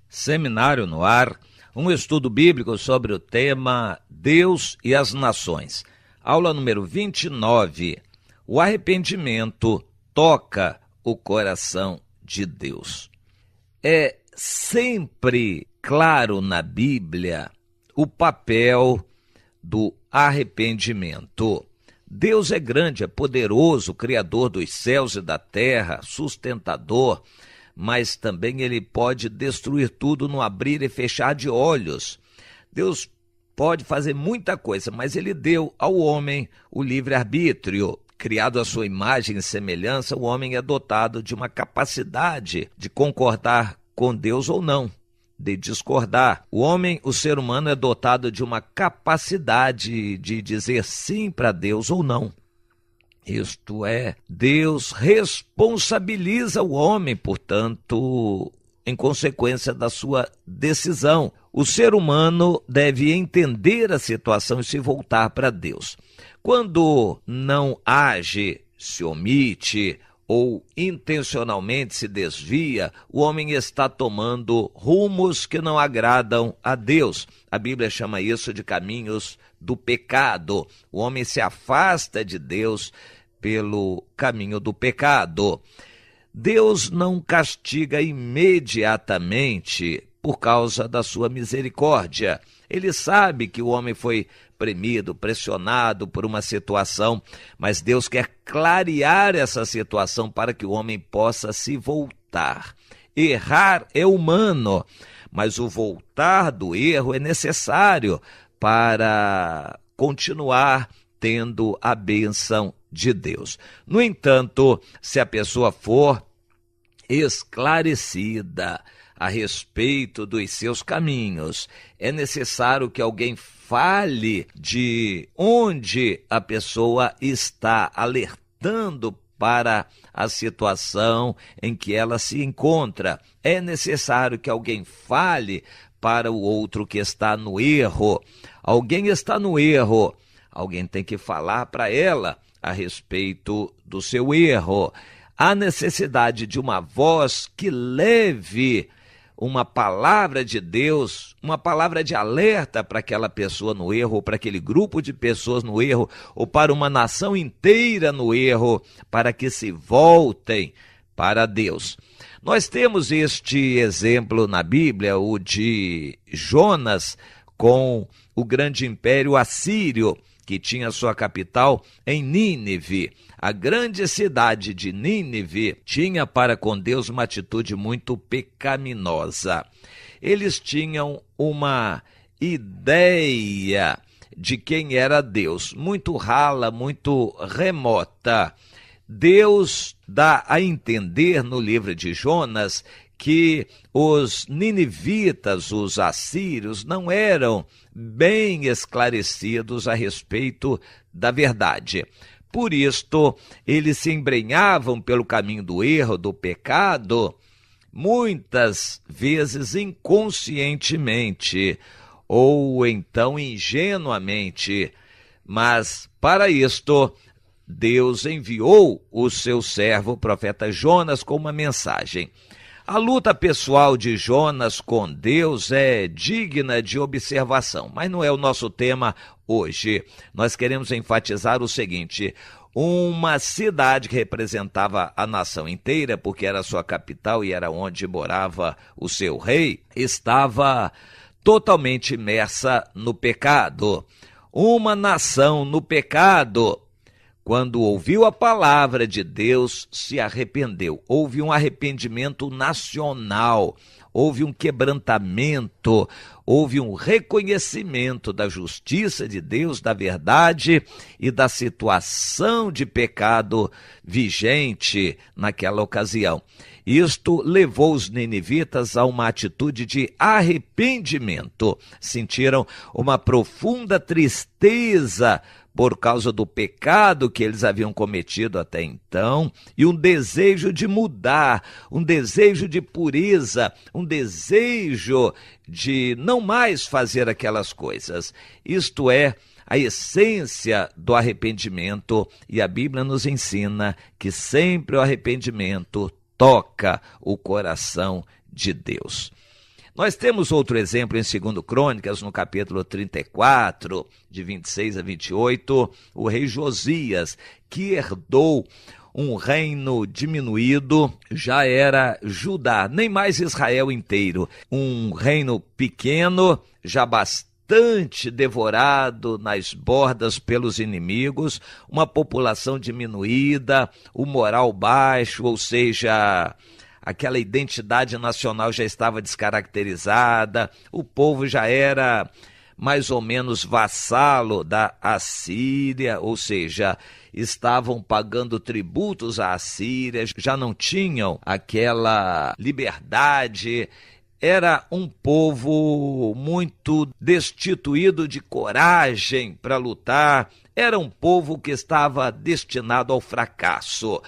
Seminário no Ar, um estudo bíblico sobre o tema Deus e as Nações. Aula número 29. O arrependimento toca o coração de Deus. É sempre claro na Bíblia o papel do arrependimento. Deus é grande, é poderoso, Criador dos céus e da terra, sustentador, mas também ele pode destruir tudo no abrir e fechar de olhos. Deus pode fazer muita coisa, mas ele deu ao homem o livre-arbítrio. Criado à sua imagem e semelhança, o homem é dotado de uma capacidade de concordar com Deus ou não, de discordar. O homem, o ser humano, é dotado de uma capacidade de dizer sim para Deus ou não. Isto é, Deus responsabiliza o homem, portanto, em consequência da sua decisão. O ser humano deve entender a situação e se voltar para Deus. Quando não age, se omite ou intencionalmente se desvia, o homem está tomando rumos que não agradam a Deus. A Bíblia chama isso de caminhos do pecado. O homem se afasta de Deus pelo caminho do pecado. Deus não castiga imediatamente por causa da sua misericórdia. Ele sabe que o homem foi premido, pressionado por uma situação, mas Deus quer clarear essa situação para que o homem possa se voltar. Errar é humano, mas o voltar do erro é necessário para continuar tendo a bênção de Deus. No entanto, se a pessoa for esclarecida a respeito dos seus caminhos, é necessário que alguém fale de onde a pessoa está, alertando para a situação em que ela se encontra. É necessário que alguém fale para o outro que está no erro. Alguém está no erro, alguém tem que falar para ela a respeito do seu erro. Há necessidade de uma voz que leve uma palavra de Deus, uma palavra de alerta para aquela pessoa no erro, ou para aquele grupo de pessoas no erro, ou para uma nação inteira no erro, para que se voltem para Deus. Nós temos este exemplo na Bíblia, o de Jonas com o grande império assírio, que tinha sua capital em Nínive. A grande cidade de Nínive tinha para com Deus uma atitude muito pecaminosa. Eles tinham uma ideia de quem era Deus, muito rala, muito remota. Deus dá a entender no livro de Jonas que os ninivitas, os assírios, não eram bem esclarecidos a respeito da verdade. Por isto, eles se embrenhavam pelo caminho do erro, do pecado, muitas vezes inconscientemente, ou então ingenuamente. Mas, para isto, Deus enviou o seu servo, o profeta Jonas, com uma mensagem. A luta pessoal de Jonas com Deus é digna de observação, mas não é o nosso tema hoje. Nós queremos enfatizar o seguinte: uma cidade que representava a nação inteira, porque era a sua capital e era onde morava o seu rei, estava totalmente imersa no pecado. Uma nação no pecado, quando ouviu a palavra de Deus, se arrependeu. Houve um arrependimento nacional, houve um quebrantamento, houve um reconhecimento da justiça de Deus, da verdade e da situação de pecado vigente naquela ocasião. Isto levou os ninivitas a uma atitude de arrependimento. Sentiram uma profunda tristeza por causa do pecado que eles haviam cometido até então, e um desejo de mudar, um desejo de pureza, um desejo de não mais fazer aquelas coisas. Isto é, a essência do arrependimento, e a Bíblia nos ensina que sempre o arrependimento toca o coração de Deus. Nós temos outro exemplo em 2 Crônicas, no capítulo 34, de 26 a 28, o rei Josias, que herdou um reino diminuído, já era Judá, nem mais Israel inteiro, um reino pequeno, já bastante devorado nas bordas pelos inimigos, uma população diminuída, o moral baixo, ou seja, aquela identidade nacional já estava descaracterizada, o povo já era mais ou menos vassalo da Assíria, ou seja, estavam pagando tributos à Assíria, já não tinham aquela liberdade. Era um povo muito destituído de coragem para lutar, era um povo que estava destinado ao fracasso.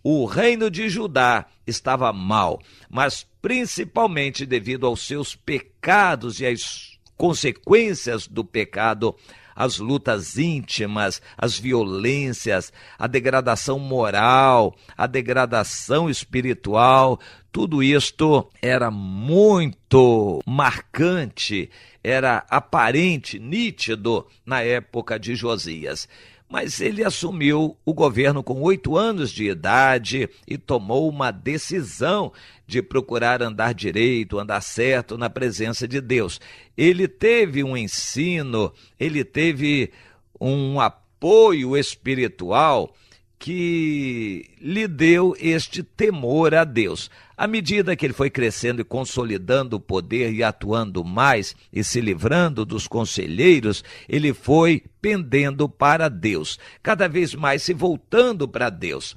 O reino de Judá estava mal, mas principalmente devido aos seus pecados e às consequências do pecado, as lutas íntimas, as violências, a degradação moral, a degradação espiritual, tudo isto era muito marcante, era aparente, nítido na época de Josias. Mas ele assumiu o governo com 8 anos de idade e tomou uma decisão de procurar andar direito, andar certo na presença de Deus. Ele teve um ensino, ele teve um apoio espiritual que lhe deu este temor a Deus. À medida que ele foi crescendo e consolidando o poder e atuando mais e se livrando dos conselheiros, ele foi pendendo para Deus, cada vez mais se voltando para Deus.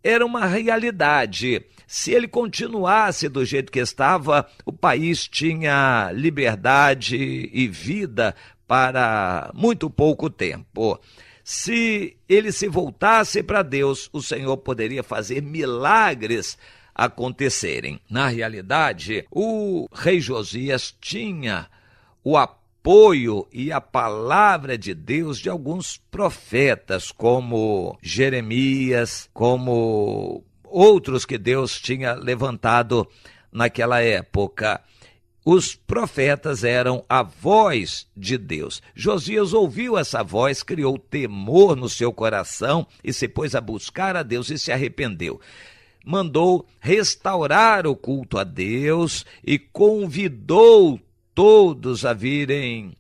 Era uma realidade. Se ele continuasse do jeito que estava, o país tinha liberdade e vida para muito pouco tempo. Se ele se voltasse para Deus, o Senhor poderia fazer milagres acontecerem. Na realidade, o rei Josias tinha o apoio e a palavra de Deus de alguns profetas, como Jeremias, como outros que Deus tinha levantado naquela época. Os profetas eram a voz de Deus. Josias ouviu essa voz, criou temor no seu coração e se pôs a buscar a Deus e se arrependeu. Mandou restaurar o culto a Deus e convidou todos a virem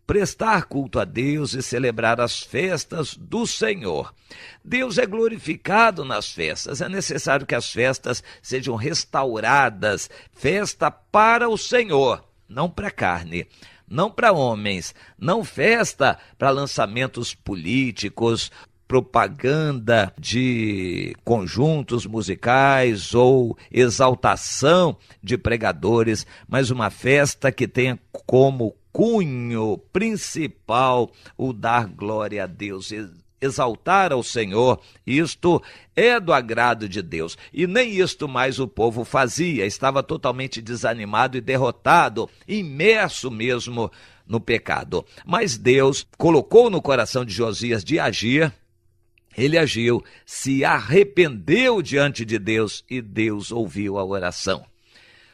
prestar culto a Deus e celebrar as festas do Senhor. Deus é glorificado nas festas, é necessário que as festas sejam restauradas, festa para o Senhor, não para a carne, não para homens, não festa para lançamentos políticos, propaganda de conjuntos musicais ou exaltação de pregadores, mas uma festa que tenha como cunho principal o dar glória a Deus, exaltar ao Senhor. Isto é do agrado de Deus, e nem isto mais o povo fazia, estava totalmente desanimado e derrotado, imerso mesmo no pecado. Mas Deus colocou no coração de Josias de agir. Ele agiu, se arrependeu diante de Deus e Deus ouviu a oração.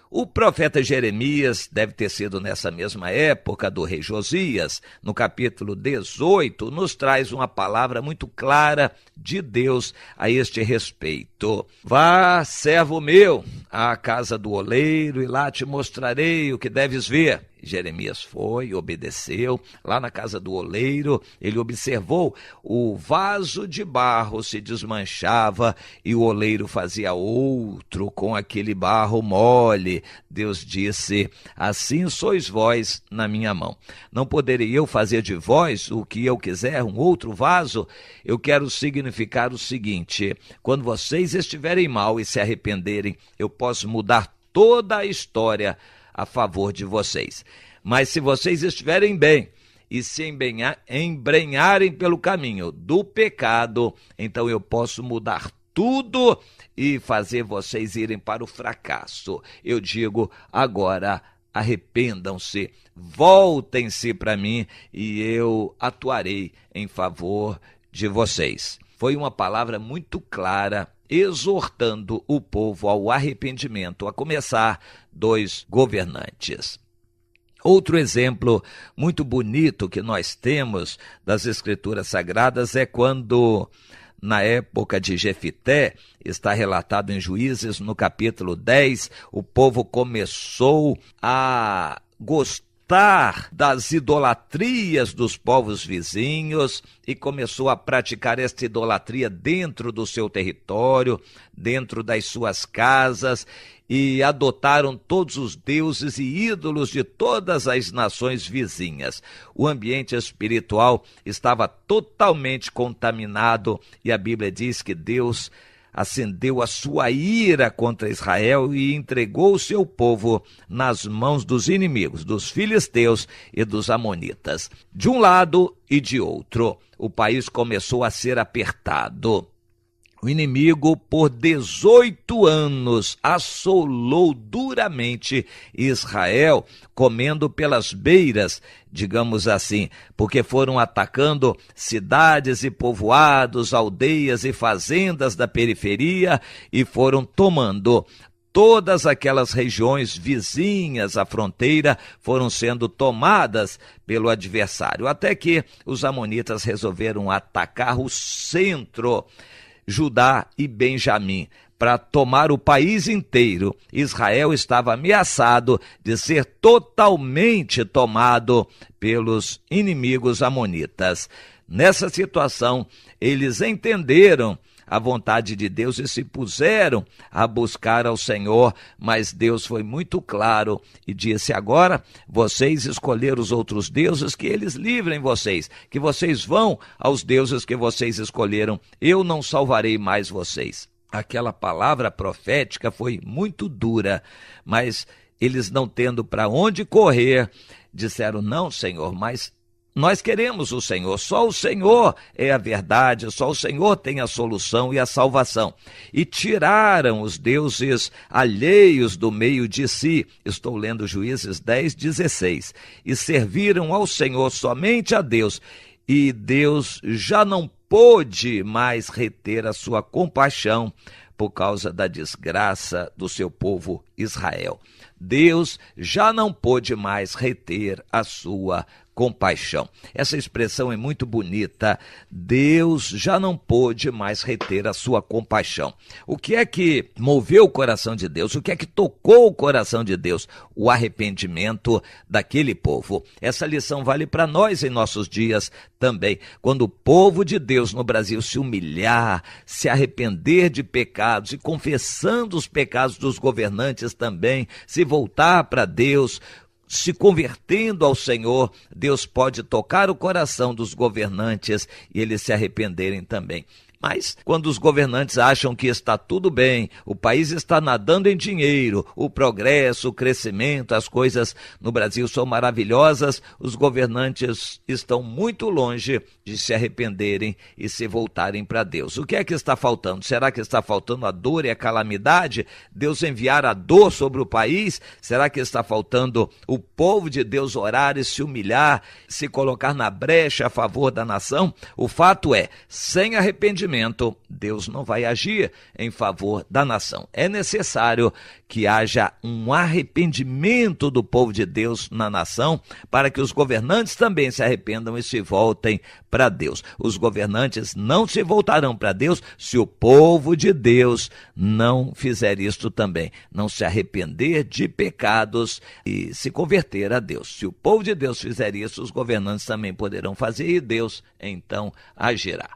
O profeta Jeremias deve ter sido nessa mesma época do rei Josias, no capítulo 18, nos traz uma palavra muito clara de Deus a este respeito. Vá, servo meu, à casa do oleiro e lá te mostrarei o que deves ver. Jeremias foi, obedeceu. Lá na casa do oleiro, ele observou o vaso de barro se desmanchava e o oleiro fazia outro com aquele barro mole. Deus disse: assim sois vós na minha mão. Não poderei eu fazer de vós o que eu quiser, um outro vaso? Eu quero significar o seguinte: quando vocês estiverem mal e se arrependerem, eu posso mudar toda a história a favor de vocês. Mas se vocês estiverem bem e se embrenharem pelo caminho do pecado, então eu posso mudar tudo e fazer vocês irem para o fracasso. Eu digo agora, arrependam-se, voltem-se para mim e eu atuarei em favor de vocês. Foi uma palavra muito clara, exortando o povo ao arrependimento, a começar dos governantes. Outro exemplo muito bonito que nós temos das Escrituras Sagradas é quando, na época de Jefité, está relatado em Juízes, no capítulo 10, o povo começou a gostar das idolatrias dos povos vizinhos e começou a praticar esta idolatria dentro do seu território, dentro das suas casas, e adotaram todos os deuses e ídolos de todas as nações vizinhas. O ambiente espiritual estava totalmente contaminado e a Bíblia diz que Deus acendeu a sua ira contra Israel e entregou o seu povo nas mãos dos inimigos, dos filisteus e dos amonitas. De um lado e de outro, o país começou a ser apertado. O inimigo, por 18 anos, assolou duramente Israel, comendo pelas beiras, digamos assim, porque foram atacando cidades e povoados, aldeias e fazendas da periferia e foram tomando todas aquelas regiões vizinhas à fronteira, foram sendo tomadas pelo adversário, até que os amonitas resolveram atacar o centro, Judá e Benjamim, para tomar o país inteiro. Israel estava ameaçado de ser totalmente tomado pelos inimigos amonitas. Nessa situação, eles entenderam a vontade de Deus e se puseram a buscar ao Senhor, mas Deus foi muito claro e disse: agora vocês escolheram os outros deuses, que eles livrem vocês, que vocês vão aos deuses que vocês escolheram, eu não salvarei mais vocês. Aquela palavra profética foi muito dura, mas eles, não tendo para onde correr, disseram: não, Senhor, mas nós queremos o Senhor, só o Senhor é a verdade, só o Senhor tem a solução e a salvação. E tiraram os deuses alheios do meio de si, estou lendo Juízes 10, 16, e serviram ao Senhor, somente a Deus, e Deus já não pôde mais reter a sua compaixão por causa da desgraça do seu povo Israel. Deus já não pôde mais reter a sua compaixão. Essa expressão é muito bonita. Deus já não pôde mais reter a sua compaixão. O que é que moveu o coração de Deus? O que é que tocou o coração de Deus? O arrependimento daquele povo. Essa lição vale para nós em nossos dias também. Quando o povo de Deus no Brasil se humilhar, se arrepender de pecados e confessando os pecados dos governantes também, se voltar para Deus, se convertendo ao Senhor, Deus pode tocar o coração dos governantes e eles se arrependerem também. Mas quando os governantes acham que está tudo bem, o país está nadando em dinheiro, o progresso, o crescimento, as coisas no Brasil são maravilhosas, os governantes estão muito longe de se arrependerem e se voltarem para Deus. O que é que está faltando? Será que está faltando a dor e a calamidade? Deus enviar a dor sobre o país? Será que está faltando o povo de Deus orar e se humilhar, se colocar na brecha a favor da nação? O fato é, sem arrependimento, Deus não vai agir em favor da nação. É necessário que haja um arrependimento do povo de Deus na nação, para que os governantes também se arrependam e se voltem para Deus. Os governantes não se voltarão para Deus se o povo de Deus não fizer isto também, não se arrepender de pecados e se converter a Deus. Se o povo de Deus fizer isso, os governantes também poderão fazer e Deus então agirá.